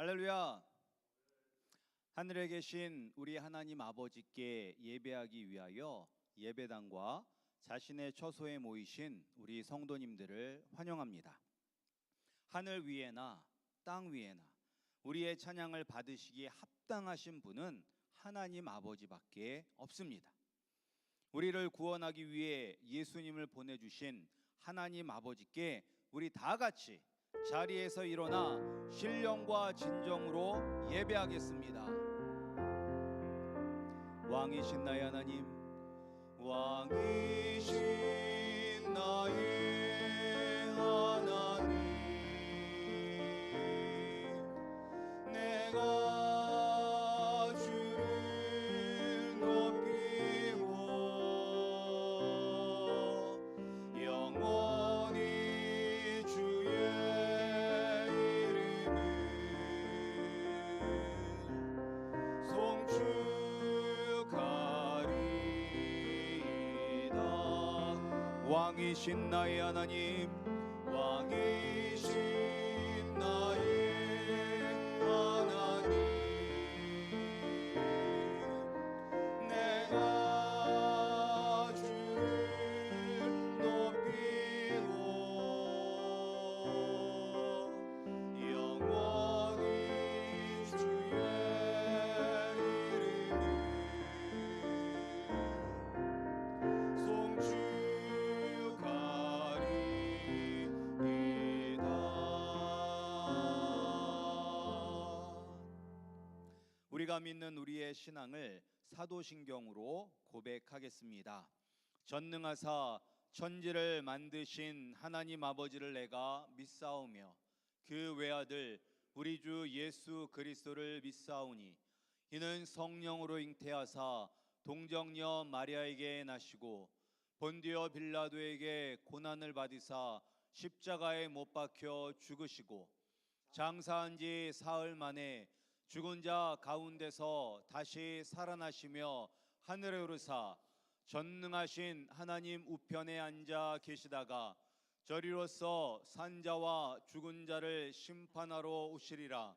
할렐루야. 하늘에 계신 우리 하나님 아버지께 예배하기 위하여 예배당과 자신의 처소에 모이신 우리 성도님들을 환영합니다. 하늘 위에나 땅 위에나 우리의 찬양을 받으시기에 합당하신 분은 하나님 아버지밖에 없습니다. 우리를 구원하기 위해 예수님을 보내주신 하나님 아버지께 우리 다 같이 자리에서 일어나 신령과 진정으로 예배하겠습니다. 왕이신 나의 하나님, 왕이신 나의 하나님, 내가 주를 높이고 영원히 주의 이름을 송축하리이다. 왕이신 나의 하나님, 왕이신 나의 하나님, 내가 주를 높이고 영원히 주의 이름을 송축하리이다. 우리가 믿는 우리의 신앙을 사도신경으로 고백하겠습니다. 전능하사 천지를 만드신 하나님 아버지를 내가 믿사오며 그 외아들 우리 주 예수 그리스도를 믿사오니 이는 성령으로 잉태하사 동정녀 마리아에게 나시고 본디오 빌라도에게 고난을 받으사 십자가에 못 박혀 죽으시고 장사한 지 사흘 만에 죽은 자 가운데서 다시 살아나시며 하늘에 오르사 전능하신 하나님 우편에 앉아 계시다가 저리로서 산자와 죽은 자를 심판하러 오시리라.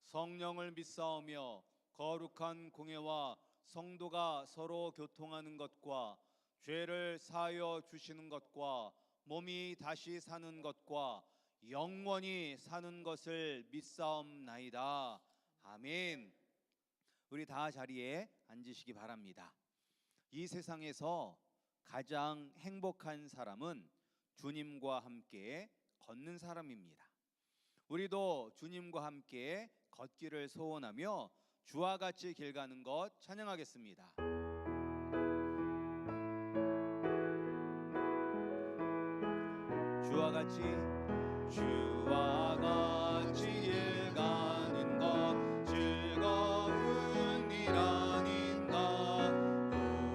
성령을 믿사오며 거룩한 공회와 성도가 서로 교통하는 것과 죄를 사하여 주시는 것과 몸이 다시 사는 것과 영원히 사는 것을 믿사옵나이다. 아멘. 우리 다 자리에 앉으시기 바랍니다. 이 세상에서 가장 행복한 사람은 주님과 함께 걷는 사람입니다. 우리도 주님과 함께 걷기를 소원하며 주와 같이 길 가는 것 찬양하겠습니다. 주와 같이 길 가는 것 즐거운 일 아닌가.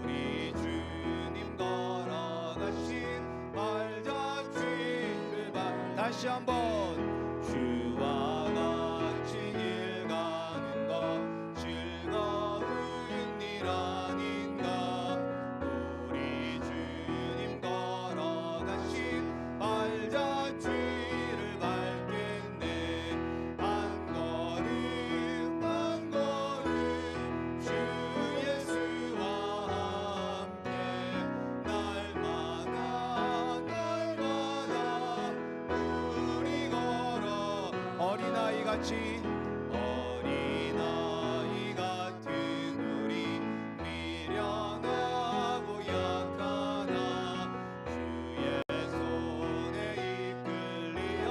우리 주님 걸어가신 발자취를 다시 한번 주와 같이 길 가는 것 즐거운 일 아닌가. 우리 주님 걸어가신 발자취를 밟겠네. 한 걸음 한 걸음 주 예수와 함께 날마다 우리 걸어 어린아이 같은 우리 미련하고 약하나 주의 손에 이끌리어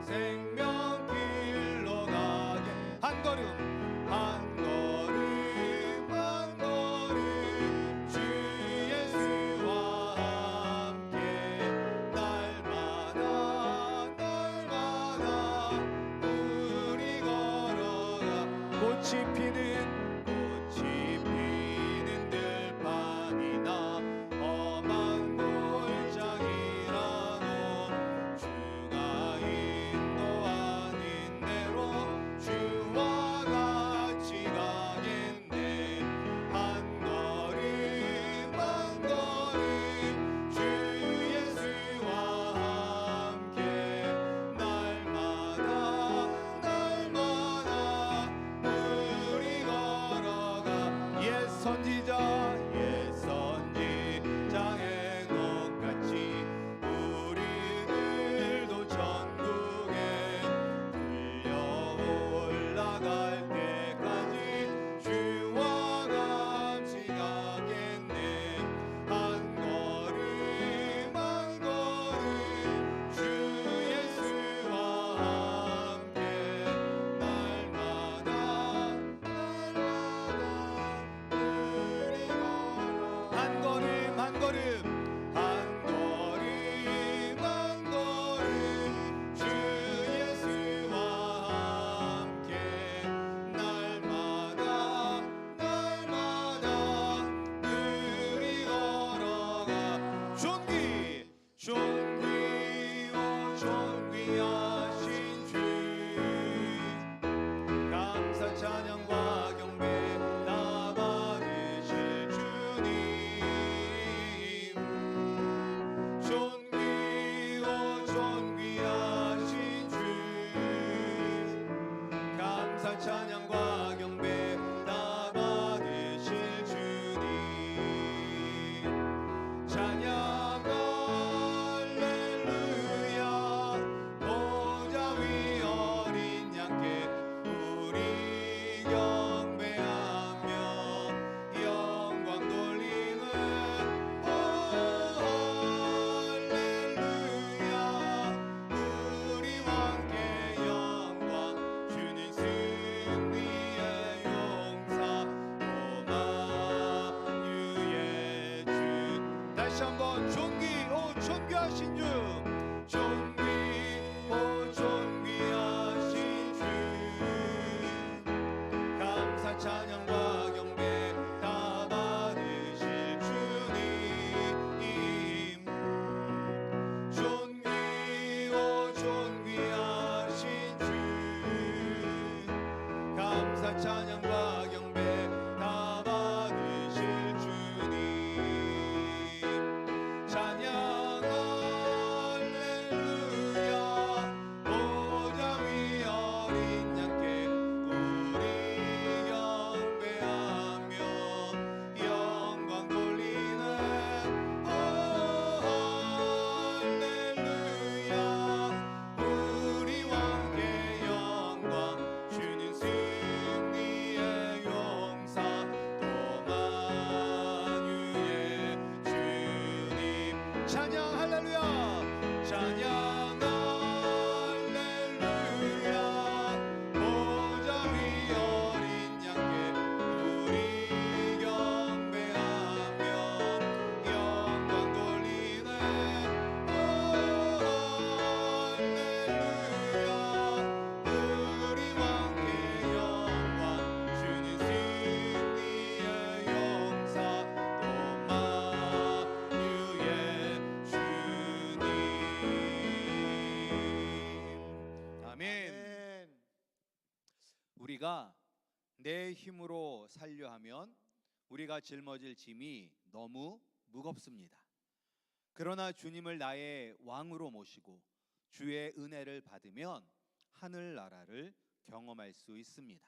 생명길로 가게. 한 걸음 주 예수와 함께 날마다 우리 걸어가. 꽃이 피는 들판이나 험한 골짜기라도 주가 인도하는 대로 주와 같이 가겠네. 한 걸음 주 예수와 함께 날마다 찬양과 경배 다 받으실 주님 찬양 할렐루야 보좌 위 어린 양께 우리 경배하며 영광 돌리네 할렐루야 우리 왕께 영광 주는 승리의 용사 또 만유의 주님 찬양 할렐루야 찬양 할렐루야 보좌 위 어린 양께 우리 경배하며 영광 돌리네 할렐루야 우리 왕께 영광 주는 승리의 용사 또 만유의 주님 아멘. 우리가 내 힘으로 살려 하면 우리가 짊어질 짐이 너무 무겁습니다. 그러나 주님을 나의 왕으로 모시고 주의 은혜를 받으면 하늘나라를 경험할 수 있습니다.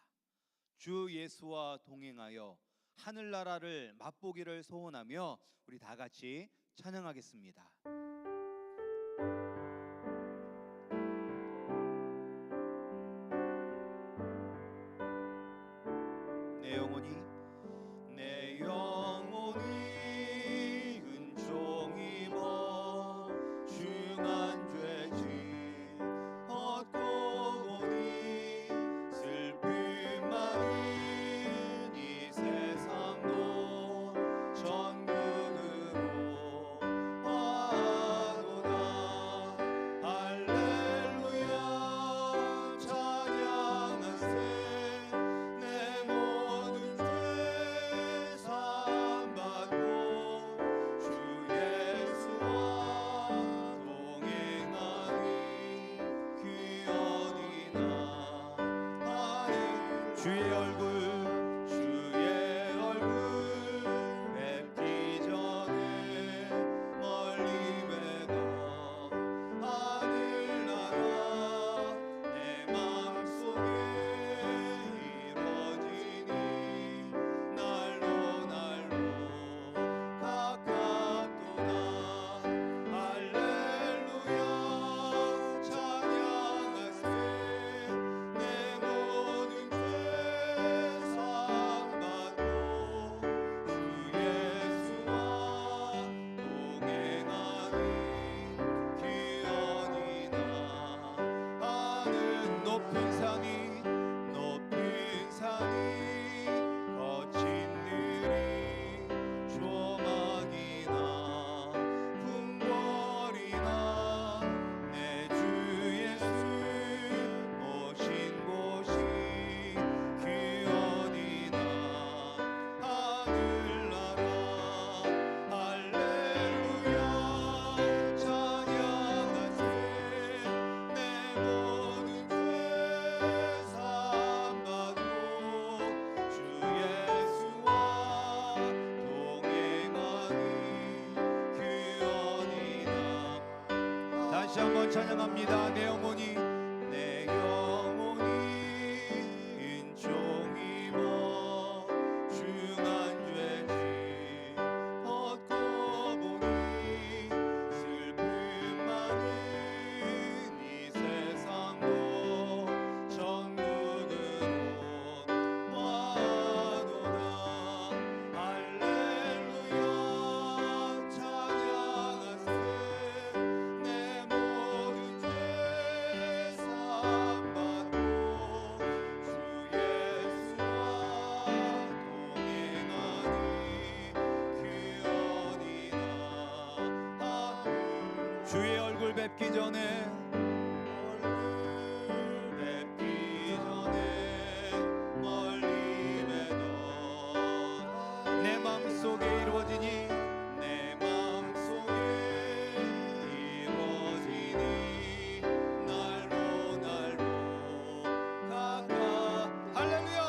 주 예수와 동행하여 하늘나라를 맛보기를 소원하며 우리 다 같이 찬양하겠습니다. 내 영혼이 은총이 뭐 중한 죄짐 얻고 보니 슬픔 많은 이 세상도 천국으로 와도다 할렐루야 찬양하세 내 모든 죄 사함받고 주 예수와 동행하니 그 어디나 하는 주의 얼굴 뵙기 전에 멀리 매가 하늘나라 내 맘속에 이루어지니 날로 가깝도다 할렐루야 찬양하세 내 모든 죄 사함받고 주 예수와 동행하니 그 어디나 하는 높은 산이 거친 들이 조막이나 궁궐이나 내 주 예수 모신 곳이 그 어디나 하늘나라 할렐루야 찬양하세 내 모든 죄 사함받고 주 예수와 동행하니 그 어디나 다시 한번 찬양합니다. 내 영혼이 은총이 뭐 중한 죄짐 얻고 보니 슬픔 많은 이 세상도 천국으로 와도다 할렐루야 찬양하세 내 모든 죄 사함받고 주 예수와 동행하니 그 어디나 주의 얼굴 뵙기 전에 멀리 매던 내 맘속에 이루어지니 날로 가까 할렐루야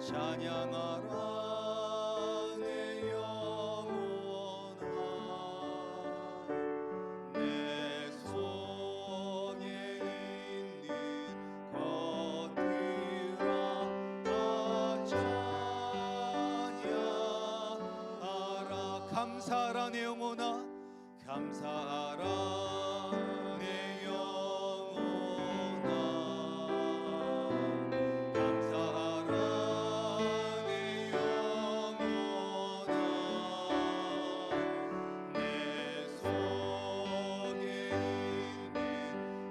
찬양하라 내 영혼아 내 손에 있는 것들아 다 찬양하라 감사하라 내 영혼아 감사하라 내 영혼아 감사하라 내 영혼아 내 손에 있는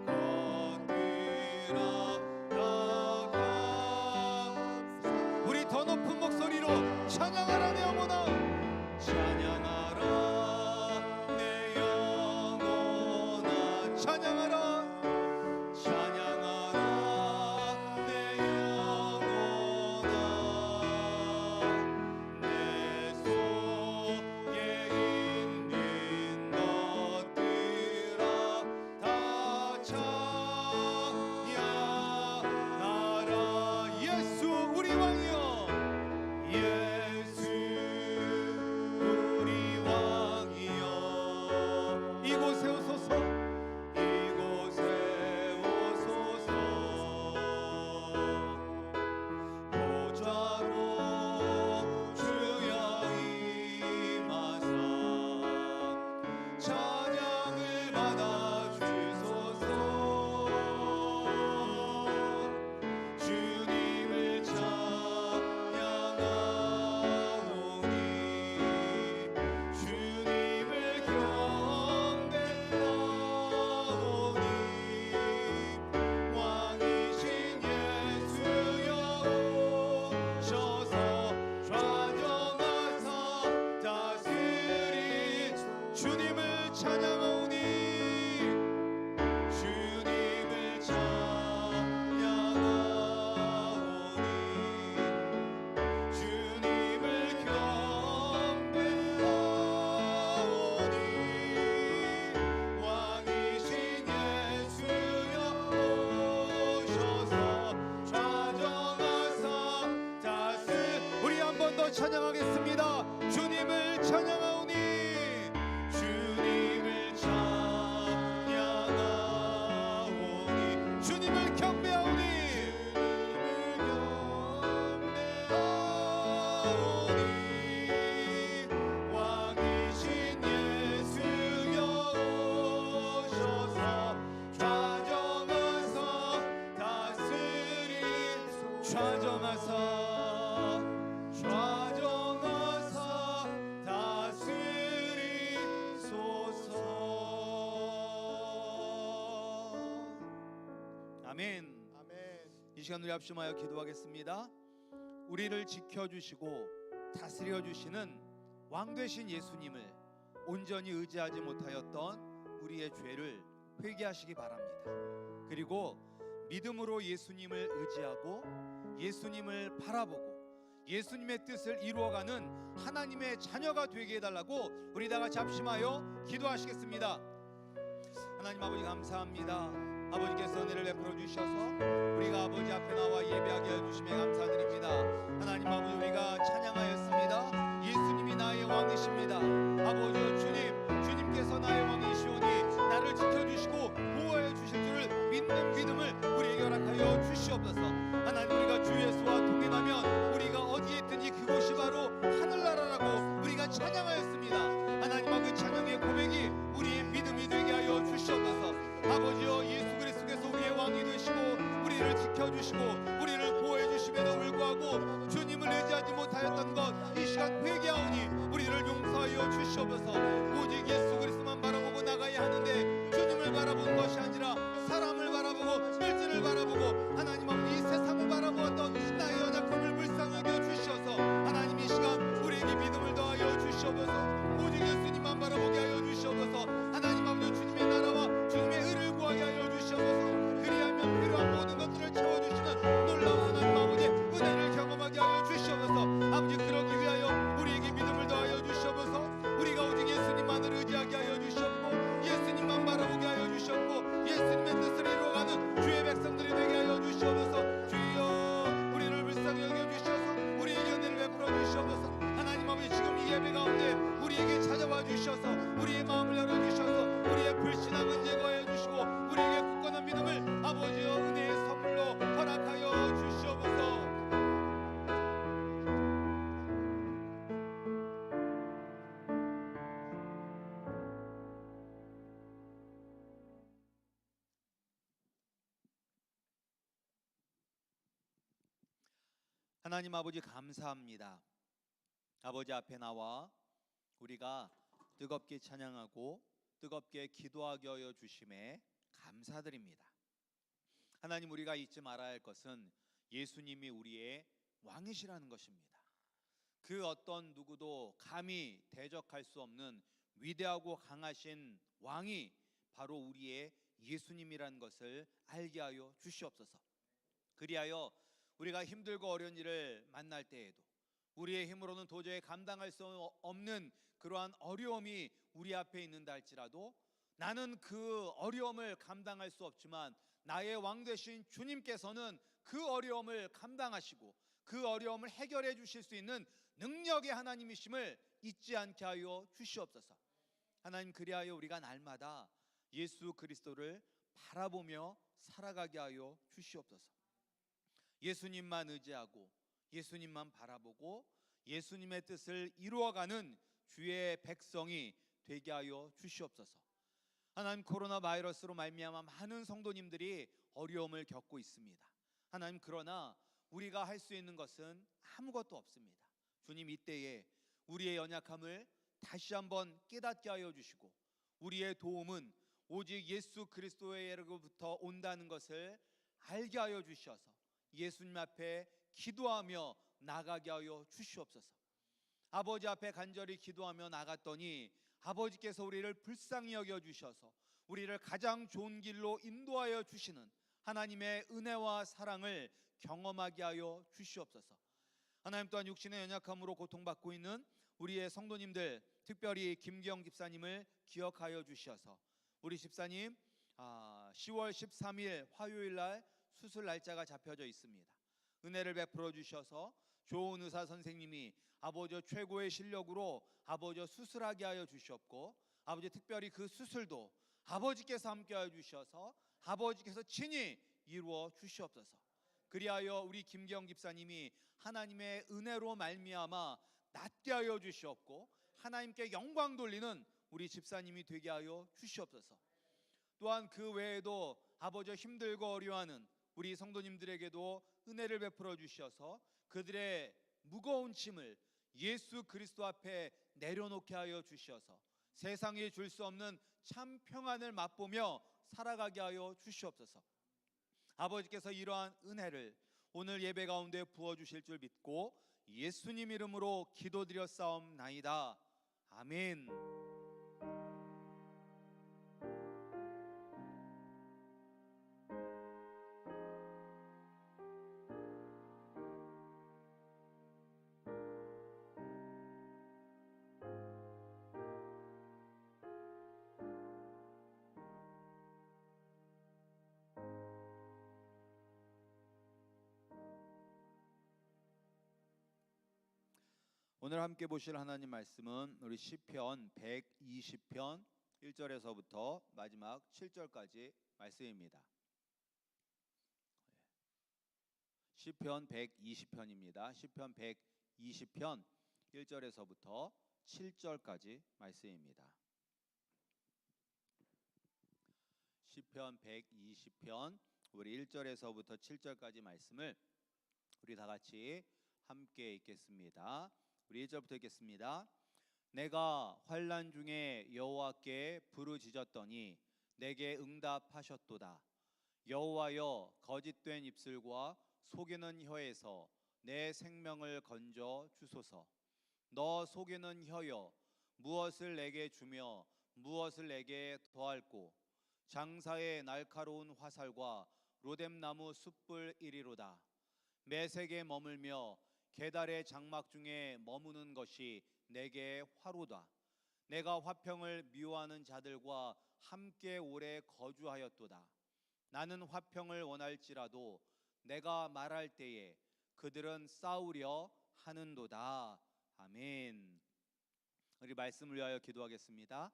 것들아 다 감사 우리 더 높은 목소리로 찬양하라 내 영혼아 찬양하라 내 영혼아 찬양하라 찬양하라 내 영혼아 내 속에 있는 것들아 다 찬양하라 예수 우리 왕이여 예수 우리 왕이여 이곳에 오소서 이곳에 오소서 보좌로 주여 임하사 찬양을 받아 주소서 주님을 찬양하오니 주님을 경배하오니 왕이신 예수여 오셔서 좌정하사 다스리 주님을 찬양하오니 주님을 찬양하오니 주님을 경배하오니 왕이신 예수여 오셔서 좌정하사 다스 우리 한 번 더 찬양하겠습니다. 주님을 찬양하오니 주님을 찬양하오니 주님을 경배하오니 왕이신 예수여 오셔서 좌정하사 다스리 좌정하사 다스리소서 아멘. 이 시간 우리 합심하여 기도하겠습니다. 우리를 지켜주시고 다스려 주시는 왕 되신 예수님을 온전히 의지하지 못하였던 우리의 죄를 회개하시기 바랍니다. 그리고 믿음으로 예수님을 의지하고 예수님을 바라보고 예수님의 뜻을 이루어가는 하나님의 자녀가 되게 해달라고 우리 다 같이 합심하여 기도하시겠습니다. 하나님 아버지 감사합니다. 아버지께서 은혜를 베풀어 주셔서 우리가 아버지 앞에 나와 예배하게 해주심에 감사드립니다. 하나님 아버지 우리가 찬양하였습니다. 예수님이 나의 왕이십니다. 아버지 주님께서 나의 왕이시오니 나를 지켜주시고 보호해 주실 줄을 믿는 믿음을 우리에게 허락하여 주시옵소서. 하나님 우리가 주 예수와 동행하면 우리가 어디에 있든지 그곳이 바로 하늘나라라고 우리가 찬양하였습니다. 하나님과 그 찬양의 고백이 우리의 믿음이 되게 하여 주시옵소서. 아버지여 예수 그리스도께서 우리의 왕이 되시고 우리를 지켜주시고 우리를 보호해 주심에도 불구하고 주님을 의지하지 못하였던 것 이 시간 회개하오니 우리를 용서하여 주시옵소서. 오직 예수 그리스도만 바라보고 나가야 하는데 주님을 바라보는 것이 아니라 사람을 바라보고 물질을 바라보고 하나님 아버지 이 세상을 바라보았던 나의 연약함을 불쌍하게 주셔서 하나님 이 시간 우리에게 믿음을 더하여 주시옵소서. 오직 예수님만 바라보게 하여 주시옵소서. 하나님 아버지 주님의 나라와 주님의 의를 구하게 하여 주시옵소서. 그리하면 필요한 모든 것들을 채워주시는 놀라운 하나님 아버지의 은혜를 경험하게 하여 주시옵소서. 아버지 그러기 위하여 우리에게 믿음을 더하여 주시옵소서. 우리가 오직 예수님만을 의지하게 하여 주시옵소서. 하나님 아버지 감사합니다. 아버지 앞에 나와 우리가 뜨겁게 찬양하고 뜨겁게 기도하게 하여 주심에 감사드립니다. 하나님, 우리가 잊지 말아야 할 것은 예수님이 우리의 왕이시라는 것입니다. 그 어떤 누구도 감히 대적할 수 없는 위대하고 강하신 왕이 바로 우리의 예수님이라는 것을 알게 하여 주시옵소서. 그리하여 우리가 힘들고 어려운 일을 만날 때에도 우리의 힘으로는 도저히 감당할 수 없는 그러한 어려움이 우리 앞에 있는다 할지라도 나는 그 어려움을 감당할 수 없지만 나의 왕 되신 주님께서는 그 어려움을 감당하시고 그 어려움을 해결해 주실 수 있는 능력의 하나님이심을 잊지 않게 하여 주시옵소서. 하나님, 그리하여 우리가 날마다 예수 그리스도를 바라보며 살아가게 하여 주시옵소서. 예수님만 의지하고 예수님만 바라보고 예수님의 뜻을 이루어가는 주의 백성이 되게 하여 주시옵소서. 하나님, 코로나 바이러스로 말미암아 많은 성도님들이 어려움을 겪고 있습니다. 하나님, 그러나 우리가 할 수 있는 것은 아무것도 없습니다. 주님, 이때에 우리의 연약함을 다시 한번 깨닫게 하여 주시고 우리의 도움은 오직 예수 그리스도에게로부터 온다는 것을 알게 하여 주셔서 예수님 앞에 기도하며 나가게 하여 주시옵소서. 아버지 앞에 간절히 기도하며 나갔더니 아버지께서 우리를 불쌍히 여겨 주셔서 우리를 가장 좋은 길로 인도하여 주시는 하나님의 은혜와 사랑을 경험하게 하여 주시옵소서. 하나님, 또한 육신의 연약함으로 고통받고 있는 우리의 성도님들, 특별히 김기영 집사님을 기억하여 주셔서 우리 집사님 10월 13일 화요일 날 수술 날짜가 잡혀져 있습니다. 은혜를 베풀어 주셔서 좋은 의사 선생님이 아버지 최고의 실력으로 아버지 수술하게 하여 주시옵고 아버지 특별히 그 수술도 아버지께서 함께하여 주셔서 아버지께서 친히 이루어 주시옵소서. 그리하여 우리 김기영 집사님이 하나님의 은혜로 말미암아 낫게 하여 주시옵고 하나님께 영광 돌리는 우리 집사님이 되게 하여 주시옵소서. 또한 그 외에도 아버지 힘들고 어려워하는 우리 성도님들에게도 은혜를 베풀어 주셔서 그들의 무거운 짐을 예수 그리스도 앞에 내려놓게 하여 주셔서 세상이 줄 수 없는 참 평안을 맛보며 살아가게 하여 주시옵소서. 아버지께서 이러한 은혜를 오늘 예배 가운데 부어주실 줄 믿고 예수님 이름으로 기도드렸사옵나이다. 아멘. 오늘 함께 보실 하나님 말씀은 우리 시편 120편 1절에서부터 마지막 7절까지 말씀입니다. 시편 120편입니다. 시편 120편 1절에서부터 7절까지 말씀입니다. 시편 120편 우리 1절에서부터 7절까지 말씀을 우리 다 같이 함께 읽겠습니다. 우리 1절부터 읽겠습니다. 내가 환난 중에 여호와께 부르짖었더니 내게 응답하셨도다. 여호와여, 거짓된 입술과 속이는 혀에서 내 생명을 건져 주소서. 너 속이는 혀여, 무엇을 내게 주며 무엇을 내게 더할꼬. 장사의 날카로운 화살과 로뎀나무 숯불 이리로다. 매색에 머물며 계달의 장막 중에 머무는 것이 내게 화로다. 내가 화평을 미워하는 자들과 함께 오래 거주하였도다. 나는 화평을 원할지라도 내가 말할 때에 그들은 싸우려 하는도다. 아멘. 우리 말씀을 위하여 기도하겠습니다.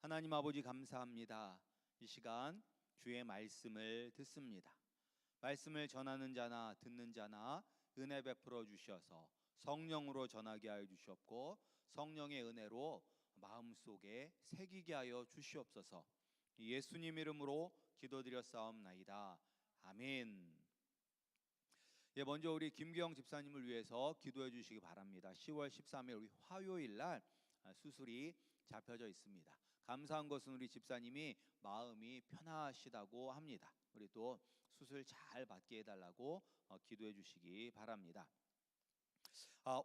하나님 아버지, 감사합니다. 이 시간 주의 말씀을 듣습니다. 말씀을 전하는 자나 듣는 자나 은혜 베풀어 주셔서 성령으로 전하게 하여 주시옵고 성령의 은혜로 마음속에 새기게 하여 주시옵소서. 예수님 이름으로 기도드렸사옵나이다. 아멘. 예, 먼저 우리 김규영 집사님을 위해서 기도해 주시기 바랍니다. 10월 13일 우리 화요일 날 수술이 잡혀져 있습니다. 감사한 것은 우리 집사님이 마음이 편하시다고 합니다. 우리 또 수술 잘 받게 해달라고 기도해 주시기 바랍니다.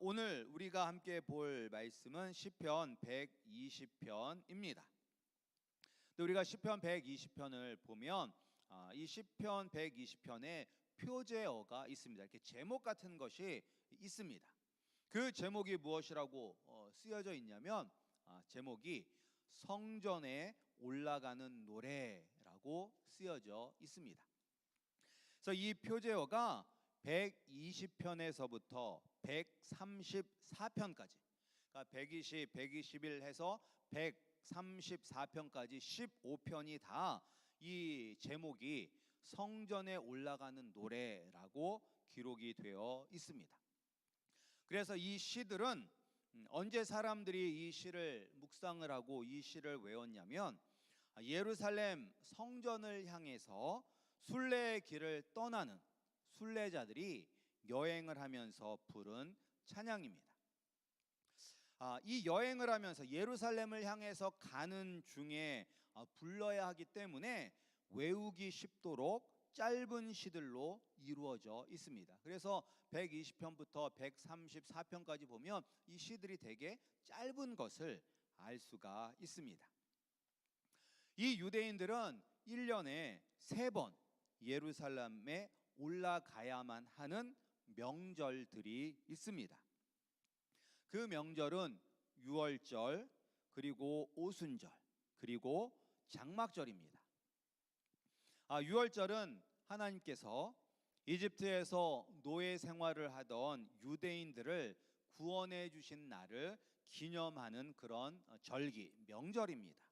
오늘 우리가 함께 볼 말씀은 시편 120편입니다. 우리가 시편 120편을 보면 이 시편 120편에 표제어가 있습니다. 이렇게 제목 같은 것이 있습니다. 그 제목이 무엇이라고 쓰여져 있냐면 제목이 성전에 올라가는 노래라고 쓰여져 있습니다. 그래서 이 표제어가 120편에서부터 134편까지, 그러니까 120, 121 해서 134편까지 15편이 다 이 제목이 성전에 올라가는 노래라고 기록이 되어 있습니다. 그래서 이 시들은 언제 사람들이 이 시를 묵상을 하고 이 시를 외웠냐면 예루살렘 성전을 향해서 순례의 길을 떠나는 순례자들이 여행을 하면서 부른 찬양입니다. 이 여행을 하면서 예루살렘을 향해서 가는 중에 불러야 하기 때문에 외우기 쉽도록 짧은 시들로 이루어져 있습니다. 그래서 120편부터 134편까지 보면 이 시들이 되게 짧은 것을 알 수가 있습니다. 이 유대인들은 1년에 3번 예루살렘에 올라가야만 하는 명절들이 있습니다. 그 명절은 유월절, 그리고 오순절, 그리고 장막절입니다. 유월절은 하나님께서 이집트에서 노예 생활을 하던 유대인들을 구원해 주신 날을 기념하는 그런 절기, 명절입니다.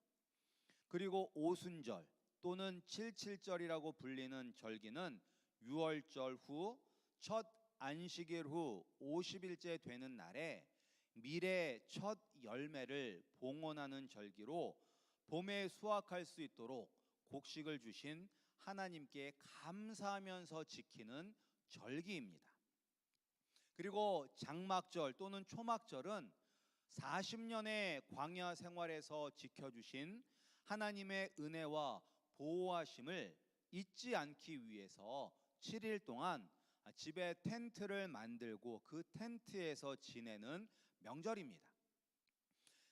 그리고 오순절 또는 칠칠절이라고 불리는 절기는 유월절 후 첫 안식일 후 50일째 되는 날에 밀의 첫 열매를 봉헌하는 절기로 봄에 수확할 수 있도록 곡식을 주신 하나님께 감사하면서 지키는 절기입니다. 그리고 장막절 또는 초막절은 40년의 광야 생활에서 지켜주신 하나님의 은혜와 보호하심을 잊지 않기 위해서 7일 동안 집에 텐트를 만들고 그 텐트에서 지내는 명절입니다.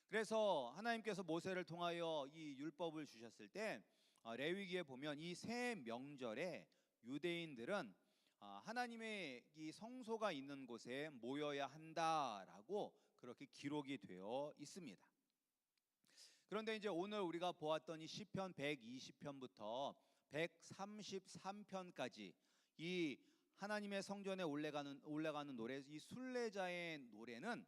그래서 하나님께서 모세를 통하여 이 율법을 주셨을 때 레위기에 보면 이 세 명절에 유대인들은 하나님의 이 성소가 있는 곳에 모여야 한다라고 그렇게 기록이 되어 있습니다. 그런데 이제 오늘 우리가 보았던 이 시편 120편부터 133편까지 이 하나님의 성전에 올라가는 노래, 이 순례자의 노래는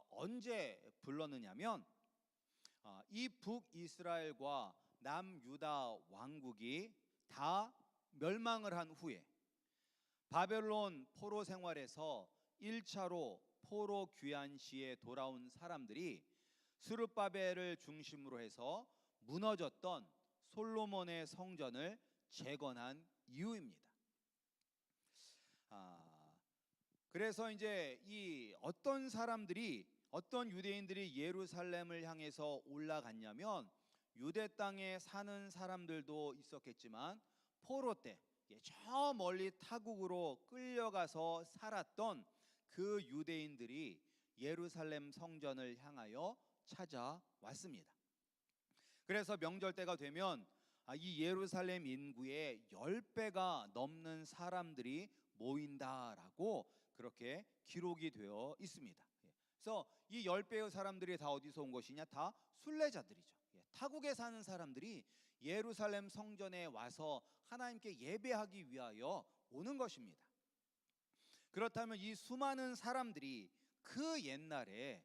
언제 불렀느냐면 이 북이스라엘과 남유다 왕국이 다 멸망을 한 후에 바벨론 포로 생활에서 1차로 포로 귀환 시에 돌아온 사람들이 스룹바벨을 중심으로 해서 무너졌던 솔로몬의 성전을 재건한 이유입니다. 그래서 이제 이 어떤 유대인들이 예루살렘을 향해서 올라갔냐면 유대 땅에 사는 사람들도 있었겠지만 포로 때 저 멀리 타국으로 끌려가서 살았던 그 유대인들이 예루살렘 성전을 향하여 찾아왔습니다. 그래서 명절 때가 되면 이 예루살렘 인구의 10배가 넘는 사람들이 모인다라고 그렇게 기록이 되어 있습니다. 그래서 이 10배의 사람들이 다 어디서 온 것이냐? 다 순례자들이죠. 타국에 사는 사람들이 예루살렘 성전에 와서 하나님께 예배하기 위하여 오는 것입니다. 그렇다면 이 수많은 사람들이 그 옛날에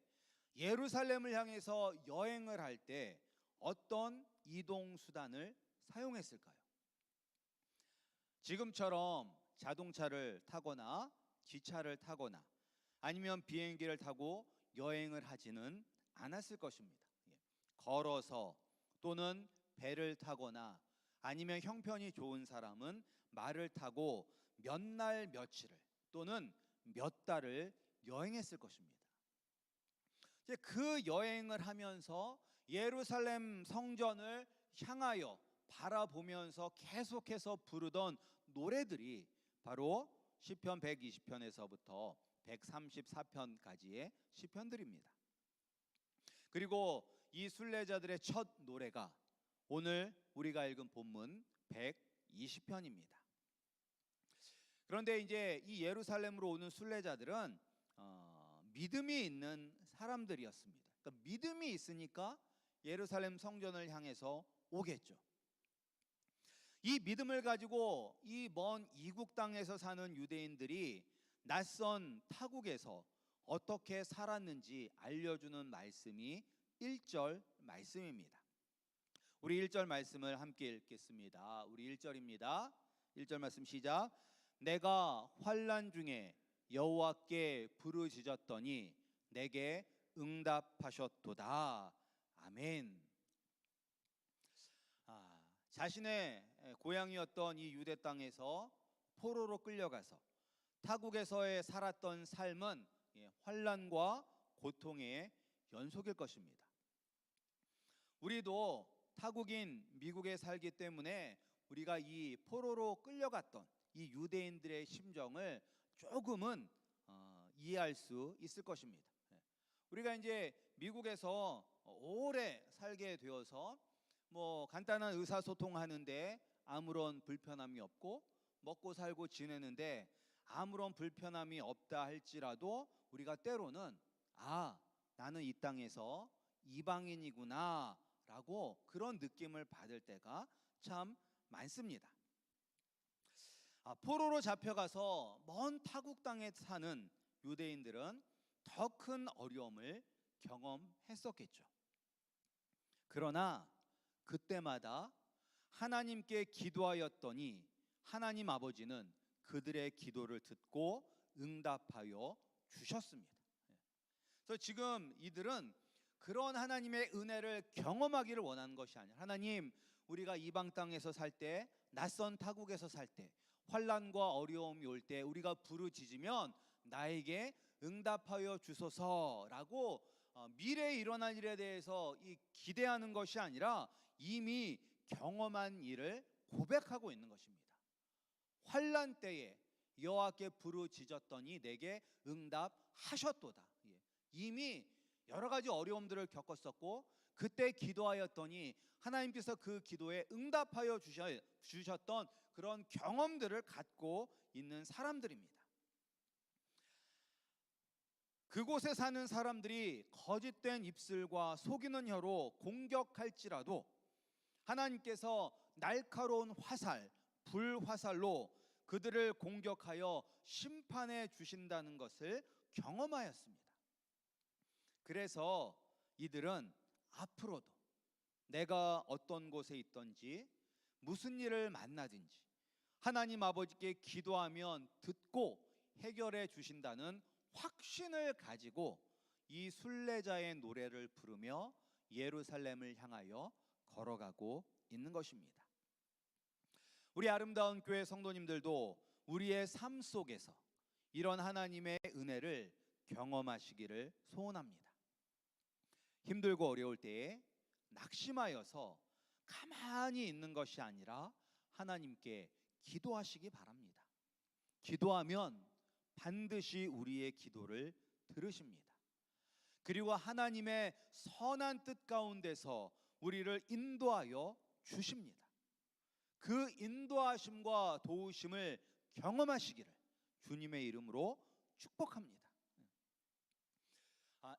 예루살렘을 향해서 여행을 할 때 어떤 이동 수단을 사용했을까요? 지금처럼 자동차를 타거나 기차를 타거나 아니면 비행기를 타고 여행을 하지는 않았을 것입니다. 걸어서 또는 배를 타거나 아니면 형편이 좋은 사람은 말을 타고 몇 날 며칠을 또는 몇 달을 여행했을 것입니다. 이제 그 여행을 하면서 예루살렘 성전을 향하여 바라보면서 계속해서 부르던 노래들이 바로 시편 120편에서부터 134편까지의 시편들입니다. 그리고 이 순례자들의 첫 노래가 오늘 우리가 읽은 본문 120편입니다. 그런데 이제 이 예루살렘으로 오는 순례자들은 믿음이 있는 사람들이었습니다. 그러니까 믿음이 있으니까 예루살렘 성전을 향해서 오겠죠. 이 믿음을 가지고 이 먼 이국 땅에서 사는 유대인들이 낯선 타국에서 어떻게 살았는지 알려주는 말씀이 1절 말씀입니다. 우리 1절 말씀을 함께 읽겠습니다. 우리 1절입니다. 1절 말씀 시작. 내가 환난 중에 여호와께 부르짖었더니 내게 응답하셨도다. 아멘. 자신의 고향이었던 이 유대 땅에서 포로로 끌려가서 타국에서의 살았던 삶은 환난과 고통의 연속일 것입니다. 우리도 타국인 미국에 살기 때문에 우리가 이 포로로 끌려갔던 이 유대인들의 심정을 조금은 이해할 수 있을 것입니다. 우리가 이제 미국에서 오래 살게 되어서 뭐 간단한 의사소통하는데 아무런 불편함이 없고 먹고 살고 지내는데 아무런 불편함이 없다 할지라도 우리가 때로는 나는 이 땅에서 이방인이구나 라고 그런 느낌을 받을 때가 참 많습니다. 포로로 잡혀가서 먼 타국 땅에 사는 유대인들은 더 큰 어려움을 경험했었겠죠. 그러나 그때마다 하나님께 기도하였더니 하나님 아버지는 그들의 기도를 듣고 응답하여 주셨습니다. 그래서 지금 이들은 그런 하나님의 은혜를 경험하기를 원하는 것이 아니라 하나님, 우리가 이방 땅에서 살 때, 낯선 타국에서 살 때, 환난과 어려움이 올 때 우리가 부르짖으면 나에게 응답하여 주소서라고 미래에 일어날 일에 대해서 기대하는 것이 아니라 이미 경험한 일을 고백하고 있는 것입니다. 환난 때에 여호와께 부르짖었더니 내게 응답하셨도다. 이미 여러 가지 어려움들을 겪었었고 그때 기도하였더니 하나님께서 그 기도에 응답하여 주셨던 그런 경험들을 갖고 있는 사람들입니다. 그곳에 사는 사람들이 거짓된 입술과 속이는 혀로 공격할지라도 하나님께서 날카로운 화살, 불화살로 그들을 공격하여 심판해 주신다는 것을 경험하였습니다. 그래서 이들은 앞으로도 내가 어떤 곳에 있든지 무슨 일을 만나든지 하나님 아버지께 기도하면 듣고 해결해 주신다는 확신을 가지고 이 순례자의 노래를 부르며 예루살렘을 향하여 걸어가고 있는 것입니다. 우리 아름다운 교회 성도님들도 우리의 삶 속에서 이런 하나님의 은혜를 경험하시기를 소원합니다. 힘들고 어려울 때에 낙심하여서 가만히 있는 것이 아니라 하나님께 기도하시기 바랍니다. 기도하면 반드시 우리의 기도를 들으십니다. 그리고 하나님의 선한 뜻 가운데서 우리를 인도하여 주십니다. 그 인도하심과 도우심을 경험하시기를 주님의 이름으로 축복합니다.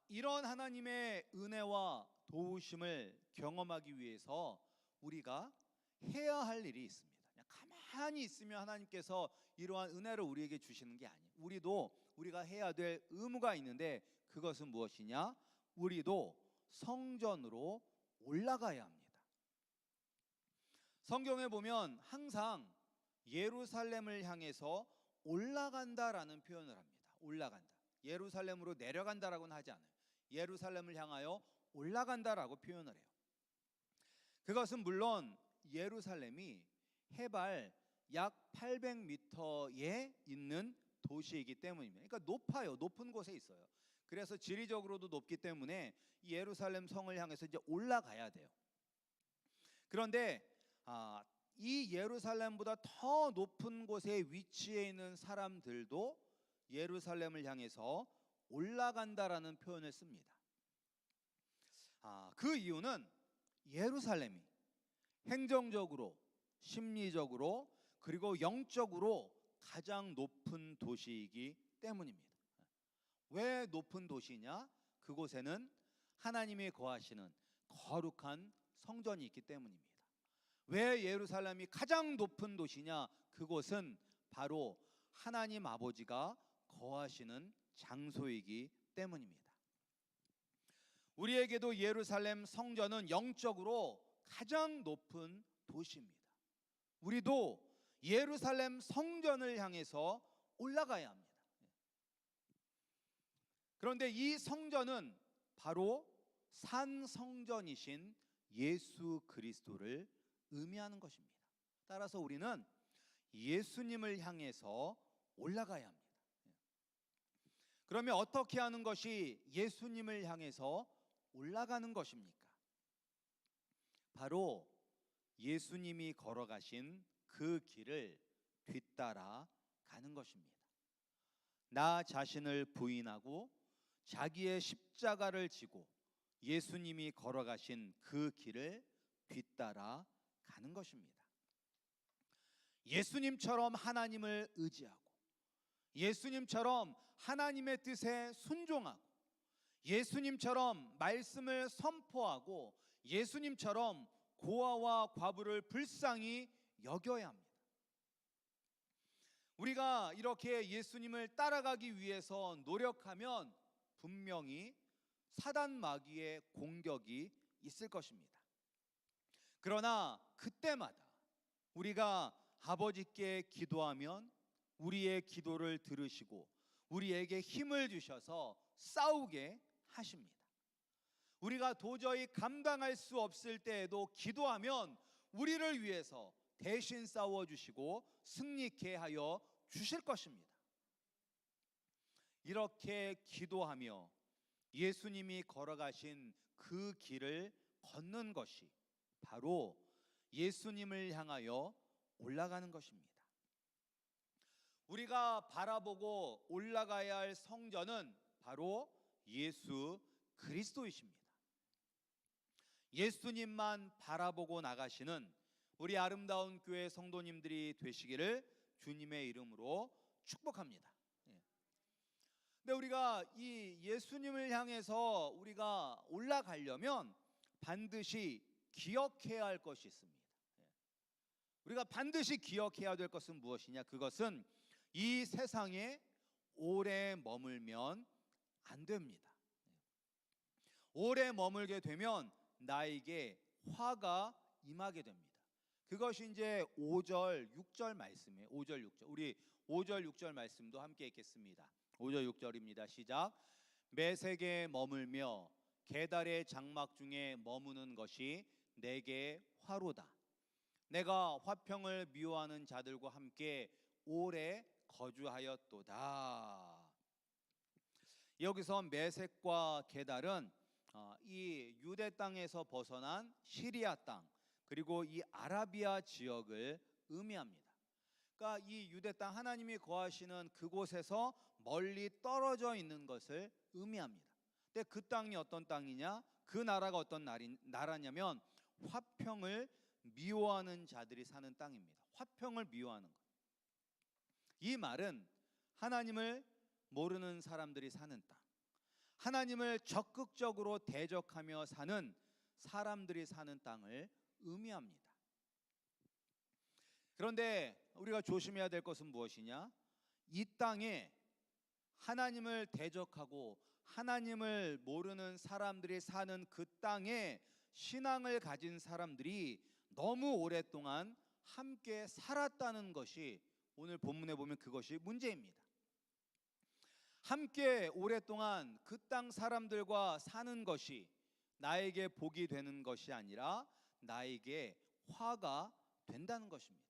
이런 하나님의 은혜와 도우심을 경험하기 위해서 우리가 해야 할 일이 있습니다. 그냥 가만히 있으면 하나님께서 이러한 은혜를 우리에게 주시는 게 아니에요. 우리가 해야 될 의무가 있는데 그것은 무엇이냐? 우리도 성전으로 올라가야 합니다. 성경에 보면 항상 예루살렘을 향해서 올라간다라는 표현을 합니다. 올라간다. 예루살렘으로 내려간다라고는 하지 않아요. 예루살렘을 향하여 올라간다라고 표현을 해요. 그것은 물론 예루살렘이 해발 약 800m에 있는 도시이기 때문입니다. 그러니까 높아요. 높은 곳에 있어요. 그래서 지리적으로도 높기 때문에 이 예루살렘 성을 향해서 이제 올라가야 돼요. 그런데 이 예루살렘보다 더 높은 곳에 위치해 있는 사람들도 예루살렘을 향해서 올라간다라는 표현을 씁니다. 그 이유는 예루살렘이 행정적으로, 심리적으로, 그리고 영적으로 가장 높은 도시이기 때문입니다. 왜 높은 도시냐? 그곳에는 하나님이 거하시는 거룩한 성전이 있기 때문입니다. 왜 예루살렘이 가장 높은 도시냐? 그곳은 바로 하나님 아버지가 거하시는 장소이기 때문입니다. 우리에게도 예루살렘 성전은 영적으로 가장 높은 도시입니다. 우리도 예루살렘 성전을 향해서 올라가야 합니다. 그런데 이 성전은 바로 산 성전이신 예수 그리스도를 의미하는 것입니다. 따라서 우리는 예수님을 향해서 올라가야 합니다. 그러면 어떻게 하는 것이 예수님을 향해서 올라가는 것입니까? 바로 예수님이 걸어가신 그 길을 뒤따라 가는 것입니다. 나 자신을 부인하고 자기의 십자가를 지고 예수님이 걸어가신 그 길을 뒤따라 가는 것입니다. 예수님처럼 하나님을 의지하고 예수님처럼 하나님의 뜻에 순종하고 예수님처럼 말씀을 선포하고 예수님처럼 고아와 과부를 불쌍히 여겨야 합니다. 우리가 이렇게 예수님을 따라가기 위해서 노력하면 분명히 사단 마귀의 공격이 있을 것입니다. 그러나 그때마다 우리가 아버지께 기도하면 우리의 기도를 들으시고 우리에게 힘을 주셔서 싸우게 하십니다. 우리가 도저히 감당할 수 없을 때에도 기도하면 우리를 위해서 대신 싸워주시고 승리케 하여 주실 것입니다. 이렇게 기도하며 예수님이 걸어가신 그 길을 걷는 것이 바로 예수님을 향하여 올라가는 것입니다. 우리가 바라보고 올라가야 할 성전은 바로 예수 그리스도이십니다. 예수님만 바라보고 나가시는 우리 아름다운 교회 성도님들이 되시기를 주님의 이름으로 축복합니다. 근데 우리가 이 예수님을 향해서 우리가 올라가려면 반드시 기억해야 할 것이 있습니다. 우리가 반드시 기억해야 될 것은 무엇이냐? 그것은 이 세상에 오래 머물면 안 됩니다. 오래 머물게 되면 나에게 화가 임하게 됩니다. 그것이 이제 5절 6절 말씀이에요. 5절 6절. 우리 5절 6절 말씀도 함께 읽겠습니다. 5절 6절입니다. 시작. 메색에 머물며 게달의 장막 중에 머무는 것이 내게 화로다. 내가 화평을 미워하는 자들과 함께 오래 거주하였도다. 여기서 메색과 게달은 이 유대 땅에서 벗어난 시리아 땅 그리고 이 아라비아 지역을 의미합니다. 그러니까 이 유대 땅 하나님이 거하시는 그곳에서 멀리 떨어져 있는 것을 의미합니다. 근데 그 땅이 어떤 땅이냐? 그 나라가 어떤 나라냐면 화평을 미워하는 자들이 사는 땅입니다. 화평을 미워하는 것. 이 말은 하나님을 모르는 사람들이 사는 땅, 하나님을 적극적으로 대적하며 사는 사람들이 사는 땅을 의미합니다. 그런데 우리가 조심해야 될 것은 무엇이냐? 이 땅에 하나님을 대적하고 하나님을 모르는 사람들이 사는 그 땅에 신앙을 가진 사람들이 너무 오랫동안 함께 살았다는 것이 오늘 본문에 보면 그것이 문제입니다. 함께 오랫동안 그 땅 사람들과 사는 것이 나에게 복이 되는 것이 아니라 나에게 화가 된다는 것입니다.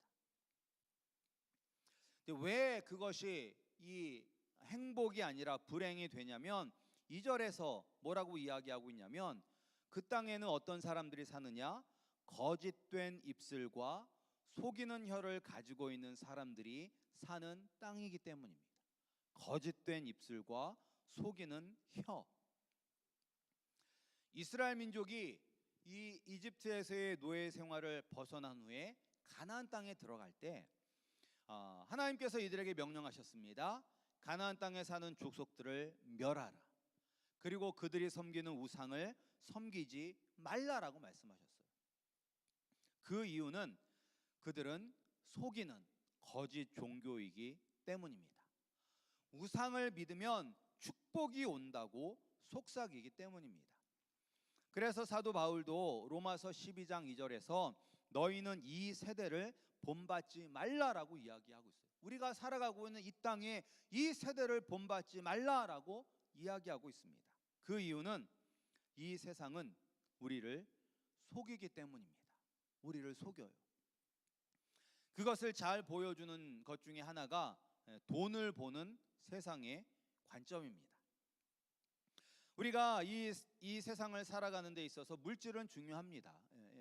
이제 왜 그것이 이 행복이 아니라 불행이 되냐면 2절에서 뭐라고 이야기하고 있냐면 그 땅에는 어떤 사람들이 사느냐? 거짓된 입술과 속이는 혀를 가지고 있는 사람들이 사는 땅이기 때문입니다. 거짓된 입술과 속이는 혀. 이스라엘 민족이 이 이집트에서의 노예 생활을 벗어난 후에 가나안 땅에 들어갈 때 하나님께서 이들에게 명령하셨습니다. 가나안 땅에 사는 족속들을 멸하라. 그리고 그들이 섬기는 우상을 섬기지 말라라고 말씀하셨어요. 그 이유는 그들은 속이는 거짓 종교이기 때문입니다. 우상을 믿으면 축복이 온다고 속삭이기 때문입니다. 그래서 사도 바울도 로마서 12장 2절에서 너희는 이 세대를 본받지 말라라고 이야기하고 있어요. 우리가 살아가고 있는 이 땅에 이 세대를 본받지 말라라고 이야기하고 있습니다. 그 이유는 이 세상은 우리를 속이기 때문입니다. 우리를 속여요. 그것을 잘 보여주는 것 중에 하나가 돈을 보는 세상의 관점입니다. 우리가 이 세상을 살아가는 데 있어서 물질은 중요합니다.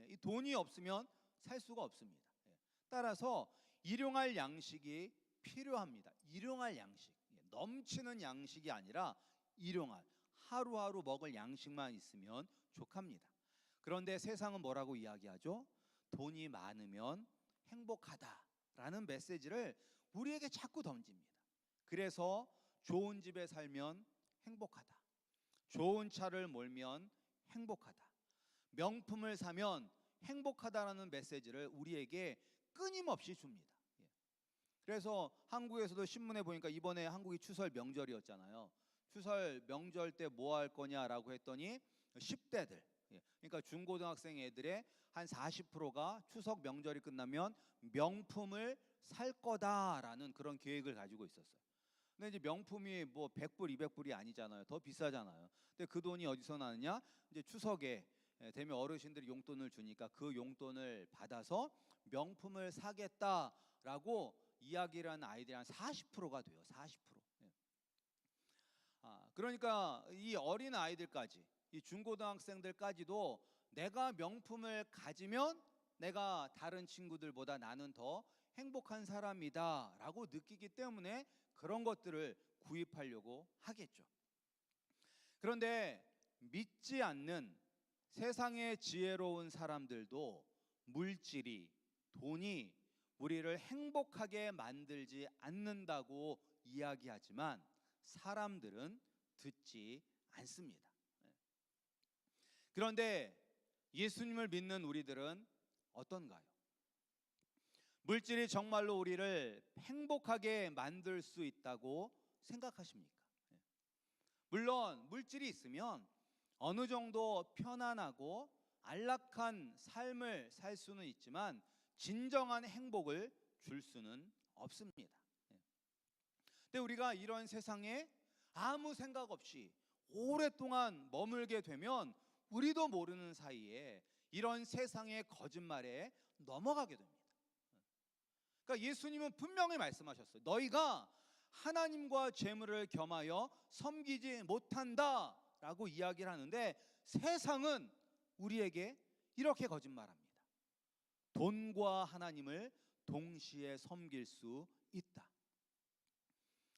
이 돈이 없으면 살 수가 없습니다. 따라서 일용할 양식이 필요합니다. 일용할 양식, 넘치는 양식이 아니라 일용할, 하루하루 먹을 양식만 있으면 족합니다. 그런데 세상은 뭐라고 이야기하죠? 돈이 많으면 행복하다라는 메시지를 우리에게 자꾸 던집니다. 그래서 좋은 집에 살면 행복하다, 좋은 차를 몰면 행복하다, 명품을 사면 행복하다라는 메시지를 우리에게 끊임없이 줍니다. 그래서 한국에서도 신문에 보니까 이번에 한국이 추설 명절이었잖아요. 추설 명절 때 뭐 할 거냐라고 했더니 10대들, 그러니까 중고등학생 애들의 한 40%가 추석 명절이 끝나면 명품을 살 거다라는 그런 계획을 가지고 있었어요. 근데 이제 명품이 뭐 100불, 200불이 아니잖아요. 더 비싸잖아요. 근데 그 돈이 어디서 나느냐? 이제 추석에 되면 어르신들이 용돈을 주니까 그 용돈을 받아서 명품을 사겠다라고 이야기를 하는 아이들이 한 40%가 돼요. 40%. 그러니까 이 어린 아이들까지, 이 중고등학생들까지도 내가 명품을 가지면 내가 다른 친구들보다 나는 더 행복한 사람이다라고 느끼기 때문에 그런 것들을 구입하려고 하겠죠. 그런데 믿지 않는 세상의 지혜로운 사람들도 물질이, 돈이 우리를 행복하게 만들지 않는다고 이야기하지만 사람들은 듣지 않습니다. 그런데 예수님을 믿는 우리들은 어떤가요? 물질이 정말로 우리를 행복하게 만들 수 있다고 생각하십니까? 물론 물질이 있으면 어느 정도 편안하고 안락한 삶을 살 수는 있지만 진정한 행복을 줄 수는 없습니다. 근데 우리가 이런 세상에 아무 생각 없이 오랫동안 머물게 되면 우리도 모르는 사이에 이런 세상의 거짓말에 넘어가게 됩니다. 그러니까 예수님은 분명히 말씀하셨어요. 너희가 하나님과 재물을 겸하여 섬기지 못한다라고 이야기를 하는데 세상은 우리에게 이렇게 거짓말합니다. 돈과 하나님을 동시에 섬길 수 있다.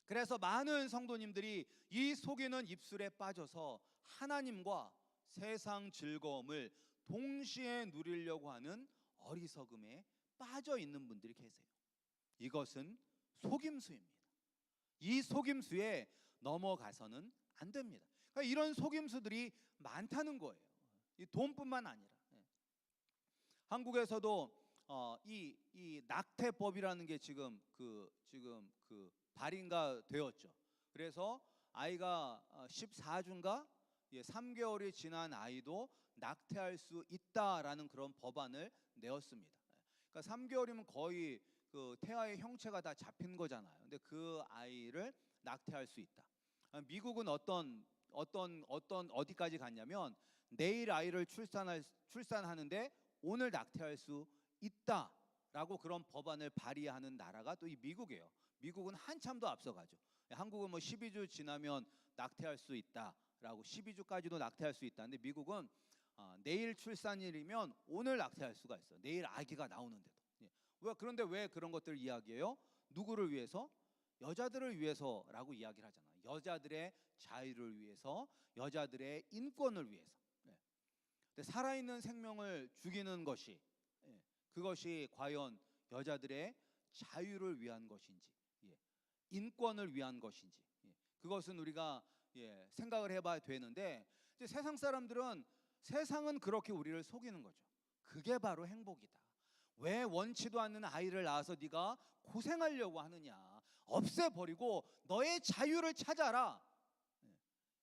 그래서 많은 성도님들이 이 속이는 입술에 빠져서 하나님과 세상 즐거움을 동시에 누리려고 하는 어리석음에 빠져 있는 분들이 계세요. 이것은 속임수입니다. 이 속임수에 넘어가서는 안 됩니다. 그러니까 이런 속임수들이 많다는 거예요. 이 돈뿐만 아니라 한국에서도 이 낙태법이라는 게 지금 발의가 되었죠. 그래서 아이가 14주인가 3개월이 지난 아이도 낙태할 수 있다라는 그런 법안을 내었습니다. 그러니까 3개월이면 거의 그 태아의 형체가 다 잡힌 거잖아요. 근데 그 아이를 낙태할 수 있다. 미국은 어디까지 갔냐면 내일 아이를 출산하는데 오늘 낙태할 수 있다. 라고 그런 법안을 발의하는 나라가 또 이 미국이에요. 미국은 한참 더 앞서가죠. 한국은 뭐 12주 지나면 낙태할 수 있다라고 12주까지도 낙태할 수 있다는데 미국은 내일 출산일이면 오늘 낙태할 수가 있어요. 내일 아기가 나오는데도. 그런데 왜 그런 것들을 이야기해요? 누구를 위해서? 여자들을 위해서라고 이야기를 하잖아요. 여자들의 자유를 위해서, 여자들의 인권을 위해서. 근데 살아있는 생명을 죽이는 것이 그것이 과연 여자들의 자유를 위한 것인지, 인권을 위한 것인지, 그것은 우리가 생각을 해봐야 되는데, 이제 세상 사람들은 세상은 그렇게 우리를 속이는 거죠. 그게 바로 행복이다. 왜 원치도 않는 아이를 낳아서 네가 고생하려고 하느냐? 없애버리고 너의 자유를 찾아라.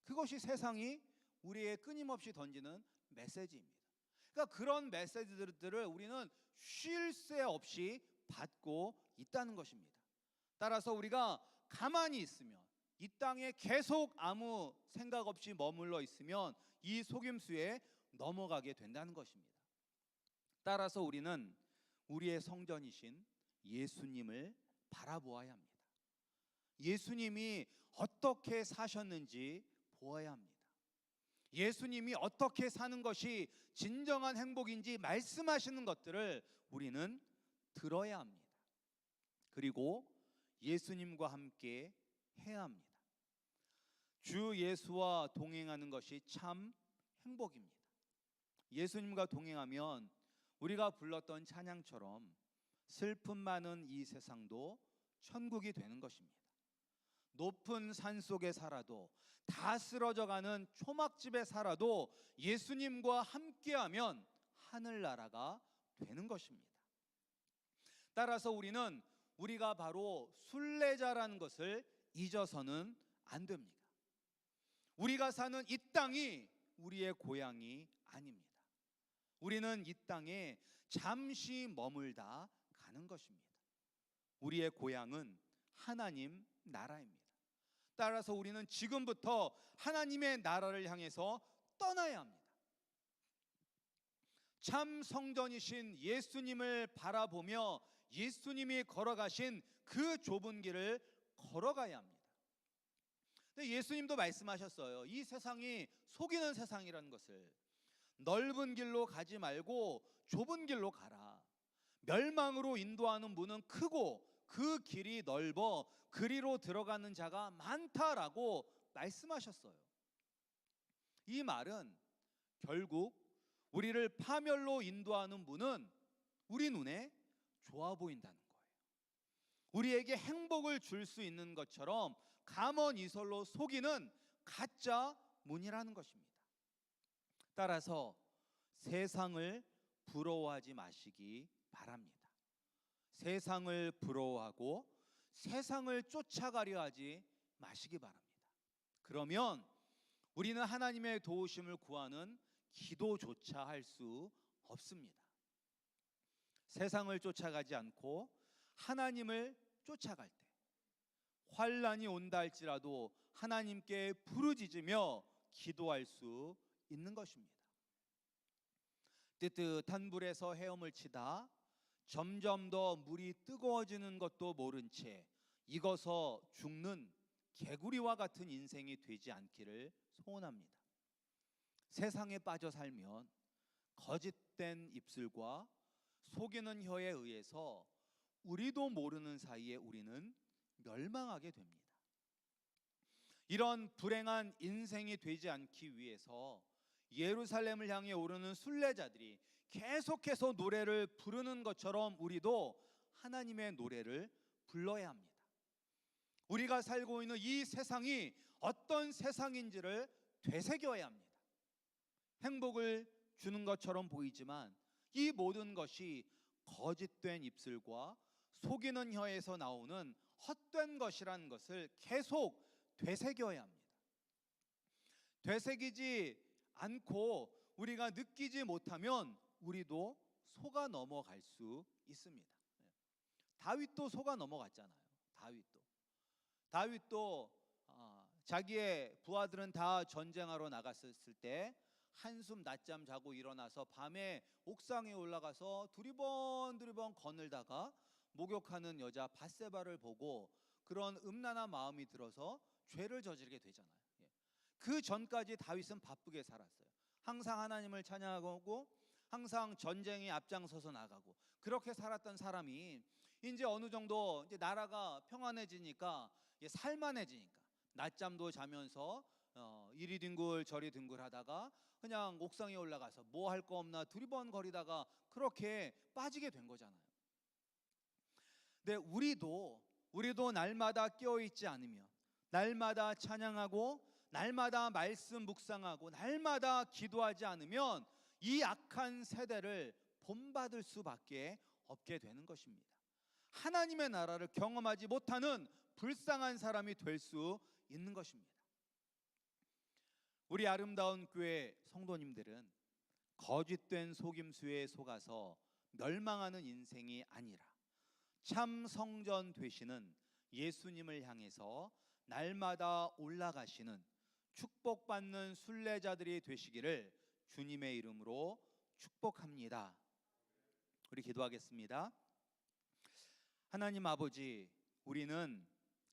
그것이 세상이 우리의 끊임없이 던지는 메시지입니다. 그러니까 그런 메시지들을 우리는 쉴 새 없이 받고 있다는 것입니다. 따라서 우리가 가만히 있으면, 이 땅에 계속 아무 생각 없이 머물러 있으면 이 속임수에 넘어가게 된다는 것입니다. 따라서 우리는 우리의 성전이신 예수님을 바라보아야 합니다. 예수님이 어떻게 사셨는지 보아야 합니다. 예수님이 어떻게 사는 것이 진정한 행복인지 말씀하시는 것들을 우리는 들어야 합니다. 그리고 예수님과 함께 해야 합니다. 주 예수와 동행하는 것이 참 행복입니다. 예수님과 동행하면 우리가 불렀던 찬양처럼 슬픔 많은 이 세상도 천국이 되는 것입니다. 높은 산 속에 살아도, 다 쓰러져가는 초막집에 살아도 예수님과 함께하면 하늘나라가 되는 것입니다. 따라서 우리는 우리가 바로 순례자라는 것을 잊어서는 안 됩니다. 우리가 사는 이 땅이 우리의 고향이 아닙니다. 우리는 이 땅에 잠시 머물다 가는 것입니다. 우리의 고향은 하나님 나라입니다. 따라서 우리는 지금부터 하나님의 나라를 향해서 떠나야 합니다. 참 성전이신 예수님을 바라보며 예수님이 걸어가신 그 좁은 길을 걸어가야 합니다. 근데 예수님도 말씀하셨어요. 이 세상이 속이는 세상이라는 것을. 넓은 길로 가지 말고 좁은 길로 가라. 멸망으로 인도하는 문은 크고 그 길이 넓어 그리로 들어가는 자가 많다라고 말씀하셨어요. 이 말은 결국 우리를 파멸로 인도하는 문은 우리 눈에 좋아 보인다는 거예요. 우리에게 행복을 줄 수 있는 것처럼 감언이설로 속이는 가짜 문이라는 것입니다. 따라서 세상을 부러워하지 마시기 바랍니다. 세상을 부러워하고 세상을 쫓아가려 하지 마시기 바랍니다. 그러면 우리는 하나님의 도우심을 구하는 기도조차 할 수 없습니다. 세상을 쫓아가지 않고 하나님을 쫓아갈 때 환난이 온다 할지라도 하나님께 부르짖으며 기도할 수 있는 것입니다. 뜨뜻한 물에서 헤엄을 치다 점점 더 물이 뜨거워지는 것도 모른 채 익어서 죽는 개구리와 같은 인생이 되지 않기를 소원합니다. 세상에 빠져 살면 거짓된 입술과 속이는 혀에 의해서 우리도 모르는 사이에 우리는 멸망하게 됩니다. 이런 불행한 인생이 되지 않기 위해서 예루살렘을 향해 오르는 순례자들이 계속해서 노래를 부르는 것처럼 우리도 하나님의 노래를 불러야 합니다. 우리가 살고 있는 이 세상이 어떤 세상인지를 되새겨야 합니다. 행복을 주는 것처럼 보이지만 이 모든 것이 거짓된 입술과 속이는 혀에서 나오는 헛된 것이라는 것을 계속 되새겨야 합니다. 되새기지 않고 우리가 느끼지 못하면 우리도 속아 넘어갈 수 있습니다. 다윗도 속아 넘어갔잖아요. 다윗도 자기의 부하들은 다 전쟁하러 나갔을 때 한숨 낮잠 자고 일어나서 밤에 옥상에 올라가서 두리번 거늘다가 목욕하는 여자 밧세바를 보고 그런 음란한 마음이 들어서 죄를 저지르게 되잖아요. 그 전까지 다윗은 바쁘게 살았어요. 항상 하나님을 찬양하고 항상 전쟁에 앞장서서 나가고 그렇게 살았던 사람이 이제 어느 정도 이제 나라가 평안해지니까 살만해지니까 낮잠도 자면서 이리 뒹굴 저리 뒹굴 하다가 그냥 옥상에 올라가서 뭐 할 거 없나 두리번거리다가 그렇게 빠지게 된 거잖아요. 근데 우리도 날마다 깨어있지 않으면, 날마다 찬양하고 날마다 말씀 묵상하고 날마다 기도하지 않으면 이 악한 세대를 본받을 수밖에 없게 되는 것입니다. 하나님의 나라를 경험하지 못하는 불쌍한 사람이 될 수 있는 것입니다. 우리 아름다운 교회 성도님들은 거짓된 속임수에 속아서 멸망하는 인생이 아니라 참 성전 되시는 예수님을 향해서 날마다 올라가시는 축복받는 순례자들이 되시기를 주님의 이름으로 축복합니다. 우리 기도하겠습니다. 하나님 아버지, 우리는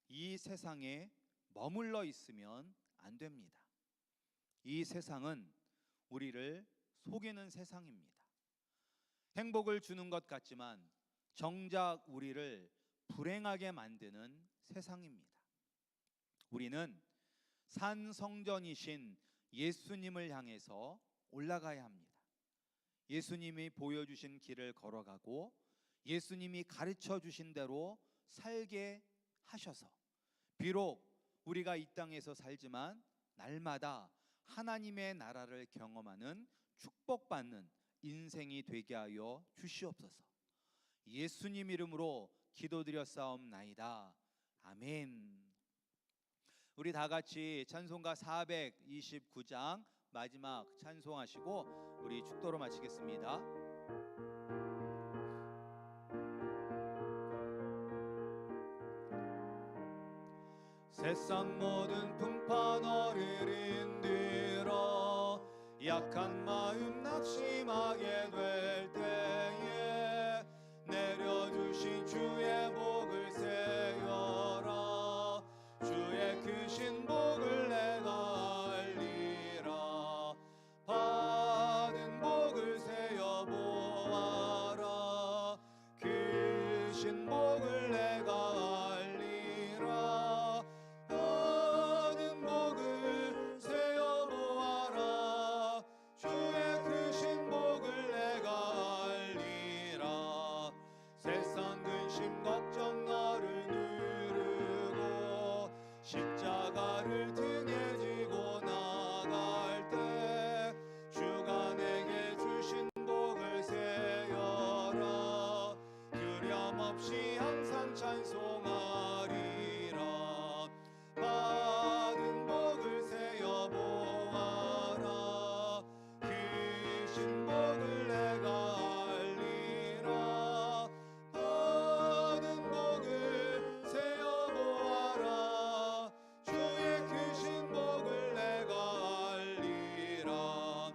이 세상에 머물러 있으면 안 됩니다. 이 세상은 우리를 속이는 세상입니다. 행복을 주는 것 같지만 정작 우리를 불행하게 만드는 세상입니다. 우리는 산 성전이신 예수님을 향해서 올라가야 합니다. 예수님이 보여주신 길을 걸어가고 예수님이 가르쳐 주신 대로 살게 하셔서 비록 우리가 이 땅에서 살지만 날마다 하나님의 나라를 경험하는 축복받는 인생이 되게 하여 주시옵소서. 예수님 이름으로 기도드렸사옵나이다. 아멘. 우리 다 같이 찬송가 429장 마지막 찬송하시고 우리 축도로 마치겠습니다. 세상 모든 풍파 너를 인들어 약한 마음 낙심하게 될 때에 내려주신 주의 복을 세어라. 주의 크신 복을 내가 알리라. 받은 복을 세어 보아라. 크신 복을 내가 알리라. 받은 복을 세어 보아라. 주의 크신 복을 내가 알리라. 세상 근심 걱정 나를 누르고 십자가를 등에 지고 나갈 때 주가 내게 주신 복을 세어라. 두려움 없이 항상 찬송하리라. 받은 복을 세어 보아라. 크신 복을 내가 알리라. 받은 복을 세어 보아라. 주의 크신 복을 내가 알리라.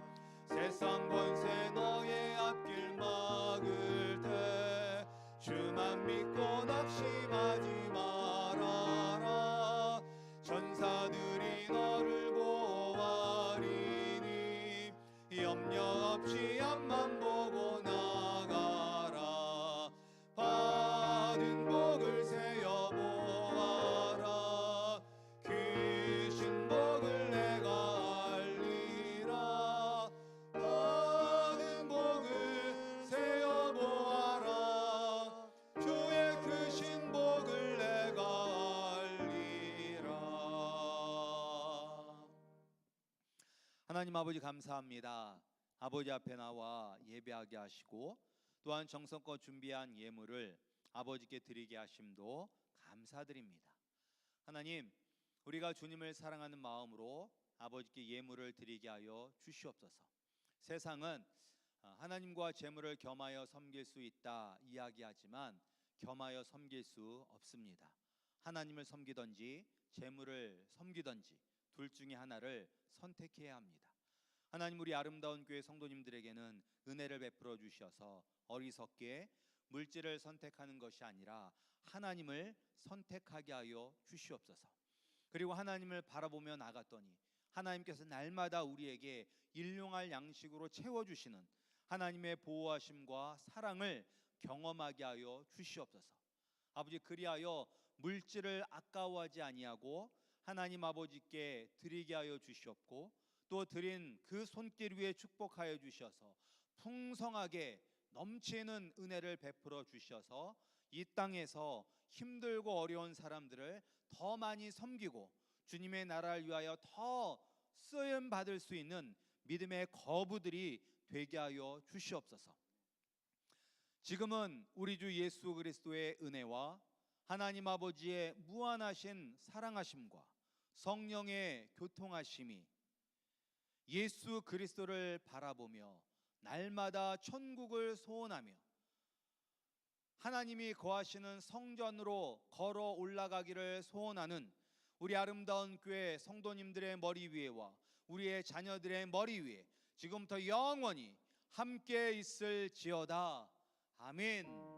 세상 권세 너의 앞길 막을 때 주만 믿고 낙심하지 말아라. 천사들이 너를 보호하리니 염려 없이 앞만 보고 나가라. 받은 복을 세어 보아라. 크신 복을 내가 알리라. 받은 복을 세어 보아라. 주의 크신 복을 내가 알리라. 하나님 아버지 감사합니다. 아버지 앞에 나와 예배하게 하시고 또한 정성껏 준비한 예물을 아버지께 드리게 하심도 감사드립니다. 하나님, 우리가 주님을 사랑하는 마음으로 아버지께 예물을 드리게 하여 주시옵소서. 세상은 하나님과 재물을 겸하여 섬길 수 있다 이야기하지만 겸하여 섬길 수 없습니다. 하나님을 섬기든지 재물을 섬기든지 둘 중에 하나를 선택해야 합니다. 하나님, 우리 아름다운 교회 성도님들에게는 은혜를 베풀어 주셔서 어리석게 물질을 선택하는 것이 아니라 하나님을 선택하게 하여 주시옵소서. 그리고 하나님을 바라보며 나갔더니 하나님께서 날마다 우리에게 일용할 양식으로 채워주시는 하나님의 보호하심과 사랑을 경험하게 하여 주시옵소서. 아버지, 그리하여 물질을 아까워하지 아니하고 하나님 아버지께 드리게 하여 주시옵고, 또 드린 그 손길 위에 축복하여 주셔서 풍성하게 넘치는 은혜를 베풀어 주셔서 이 땅에서 힘들고 어려운 사람들을 더 많이 섬기고 주님의 나라를 위하여 더 쓰임 받을 수 있는 믿음의 거부들이 되게 하여 주시옵소서. 지금은 우리 주 예수 그리스도의 은혜와 하나님 아버지의 무한하신 사랑하심과 성령의 교통하심이 예수 그리스도를 바라보며 날마다 천국을 소원하며 하나님이 거하시는 성전으로 걸어 올라가기를 소원하는 우리 아름다운 교회 성도님들의 머리 위에와 우리의 자녀들의 머리 위에 지금부터 영원히 함께 있을지어다. 아멘.